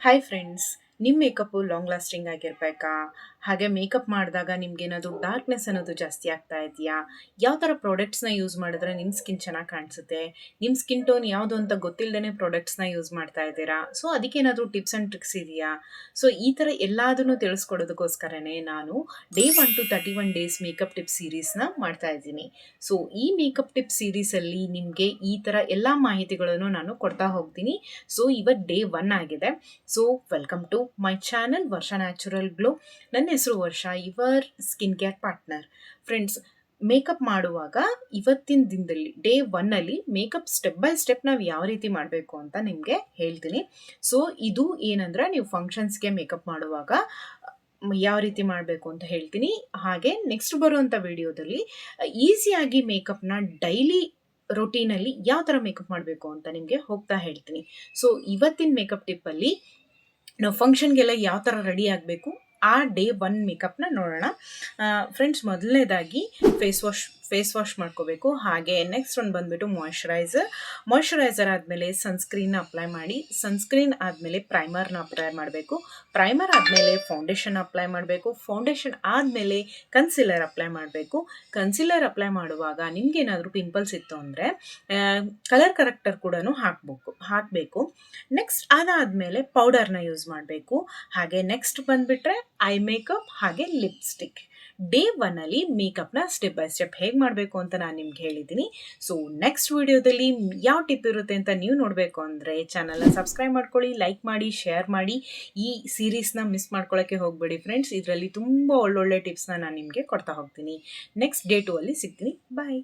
Hi friends, ನಿಮ್ಮ makeup long lasting ಆಗಿರಬೇಕಾ? ಹಾಗೆ makeup ಮಾಡಿದಾಗ ನಿಮ್ಗೇನಾದರೂ ಡಾರ್ಕ್ನೆಸ್ ಅನ್ನೋದು ಜಾಸ್ತಿ ಆಗ್ತಾ ಇದೆಯಾ? ಯಾವ ಥರ ಪ್ರಾಡಕ್ಟ್ಸ್ನ ಯೂಸ್ ಮಾಡಿದ್ರೆ ನಿಮ್ಮ ಸ್ಕಿನ್ ಚೆನ್ನಾಗಿ ಕಾಣಿಸುತ್ತೆ? ನಿಮ್ಮ ಸ್ಕಿನ್ ಟೋನ್ ಯಾವುದು ಅಂತ ಗೊತ್ತಿಲ್ಲದೇ ಪ್ರಾಡಕ್ಟ್ಸ್ನ ಯೂಸ್ ಮಾಡ್ತಾ ಇದ್ದೀರಾ? ಸೊ ಅದಕ್ಕೇನಾದರೂ ಟಿಪ್ಸ್ ಆ್ಯಂಡ್ ಟ್ರಿಕ್ಸ್ ಇದೆಯಾ? ಸೊ ಈ ಥರ ಎಲ್ಲದನ್ನು ತಿಳಿಸ್ಕೊಡೋದಕ್ಕೋಸ್ಕರನೇ ನಾನು day 1 to 31 days makeup tip ಸೀರೀಸ್ನ ಮಾಡ್ತಾ ಇದ್ದೀನಿ. ಸೊ ಈ ಮೇಕಪ್ ಟಿಪ್ ಸೀರೀಸಲ್ಲಿ ನಿಮಗೆ ಈ ಥರ ಎಲ್ಲ ಮಾಹಿತಿಗಳನ್ನು ನಾನು ಕೊಡ್ತಾ ಹೋಗ್ತೀನಿ. ಸೊ ಇವತ್ತು ಡೇ 1 ಆಗಿದೆ. So welcome to my channel Varsha natural glow. ನನ್ನ ಹೆಸರು Varsha, your skin care partner. Friends, makeup ಮಾಡುವಾಗ ಇವತ್ತಿನ ದಿನದಲ್ಲಿ ಡೇ 1ಅಲ್ಲಿ ಮೇಕಪ್ ಸ್ಟೆಪ್ ಬೈ ಸ್ಟೆಪ್ ನಾವು ಯಾವ ರೀತಿ ಮಾಡಬೇಕು ಅಂತ ನಿಮಗೆ ಹೇಳ್ತೀನಿ. ಸೊ ಇದು ಏನಂದ್ರೆ ನೀವು ಫಂಕ್ಷನ್ಸ್ಗೆ ಮೇಕಪ್ ಮಾಡುವಾಗ ಯಾವ ರೀತಿ ಮಾಡಬೇಕು ಅಂತ ಹೇಳ್ತೀನಿ. ಹಾಗೆ ನೆಕ್ಸ್ಟ್ ಬರುವಂಥ ವಿಡಿಯೋದಲ್ಲಿ ಈಸಿಯಾಗಿ ಮೇಕಪ್ನ ಡೈಲಿ ರೊಟೀನಲ್ಲಿ ಯಾವ ಥರ ಮೇಕಪ್ ಮಾಡಬೇಕು ಅಂತ ನಿಮಗೆ ಹೋಗ್ತಾ ಹೇಳ್ತೀನಿ. ಸೊ ಇವತ್ತಿನ ಮೇಕಪ್ ಟಿಪ್ಪಲ್ಲಿ ನಾವು ಫಂಕ್ಷನ್ಗೆಲ್ಲ ಯಾವ ಥರ ರೆಡಿ ಆಗಬೇಕು ಆ ಡೇ 1 ಮೇಕಪ್ನ ನೋಡೋಣ. ಫ್ರೆಂಡ್ಸ್, ಮೊದಲನೇದಾಗಿ ಫೇಸ್ ವಾಶ್ ಮಾಡ್ಕೋಬೇಕು. ಹಾಗೆ ನೆಕ್ಸ್ಟ್ ಒಂದು ಬಂದುಬಿಟ್ಟು ಮಾಯ್ಶ್ಚರೈಸರ್ ಆದಮೇಲೆ ಸನ್ಸ್ಕ್ರೀನ್ನ ಅಪ್ಲೈ ಮಾಡಿ. ಸನ್ಸ್ಕ್ರೀನ್ ಆದಮೇಲೆ ಪ್ರೈಮರ್ನ ಅಪ್ಲೈ ಮಾಡಬೇಕು. ಪ್ರೈಮರ್ ಆದಮೇಲೆ ಫೌಂಡೇಶನ್ ಅಪ್ಲೈ ಮಾಡಬೇಕು. ಫೌಂಡೇಶನ್ ಆದಮೇಲೆ ಕನ್ಸಿಲರ್ ಅಪ್ಲೈ ಮಾಡಬೇಕು. ಕನ್ಸಿಲರ್ ಅಪ್ಲೈ ಮಾಡುವಾಗ ನಿಮಗೇನಾದರೂ ಪಿಂಪಲ್ಸ್ ಇತ್ತು ಅಂದರೆ ಕಲರ್ ಕರೆಕ್ಟರ್ ಕೂಡ ಹಾಕಬೇಕು. ನೆಕ್ಸ್ಟ್ ಅದಾದಮೇಲೆ ಪೌಡರ್ನ ಯೂಸ್ ಮಾಡಬೇಕು. ಹಾಗೆ ನೆಕ್ಸ್ಟ್ ಬಂದುಬಿಟ್ರೆ ಐ ಮೇಕಪ್ ಹಾಗೆ ಲಿಪ್ಸ್ಟಿಕ್. ಡೇ 1ಅಲ್ಲಿ ಮೇಕಪ್ನ ಸ್ಟೆಪ್ ಬೈ ಸ್ಟೆಪ್ ಹೇಗೆ ಮಾಡಬೇಕು ಅಂತ ನಾನು ನಿಮ್ಗೆ ಹೇಳಿದ್ದೀನಿ. ಸೊ ನೆಕ್ಸ್ಟ್ ವಿಡಿಯೋದಲ್ಲಿ ಯಾವ ಟಿಪ್ ಇರುತ್ತೆ ಅಂತ ನೀವು ನೋಡಬೇಕು ಅಂದರೆ ಚಾನಲ್ನ ಸಬ್ಸ್ಕ್ರೈಬ್ ಮಾಡ್ಕೊಳ್ಳಿ, ಲೈಕ್ ಮಾಡಿ, ಶೇರ್ ಮಾಡಿ. ಈ ಸೀರೀಸ್ನ ಮಿಸ್ ಮಾಡ್ಕೊಳ್ಳೋಕ್ಕೆ ಹೋಗಬೇಡಿ ಫ್ರೆಂಡ್ಸ್. ಇದರಲ್ಲಿ ತುಂಬ ಒಳ್ಳೊಳ್ಳೆ ಟಿಪ್ಸ್ನ ನಾನು ನಿಮಗೆ ಕೊಡ್ತಾ ಹೋಗ್ತೀನಿ. ನೆಕ್ಸ್ಟ್ ಡೇ 2ಅಲ್ಲಿ ಸಿಗ್ತೀನಿ. ಬಾಯ್.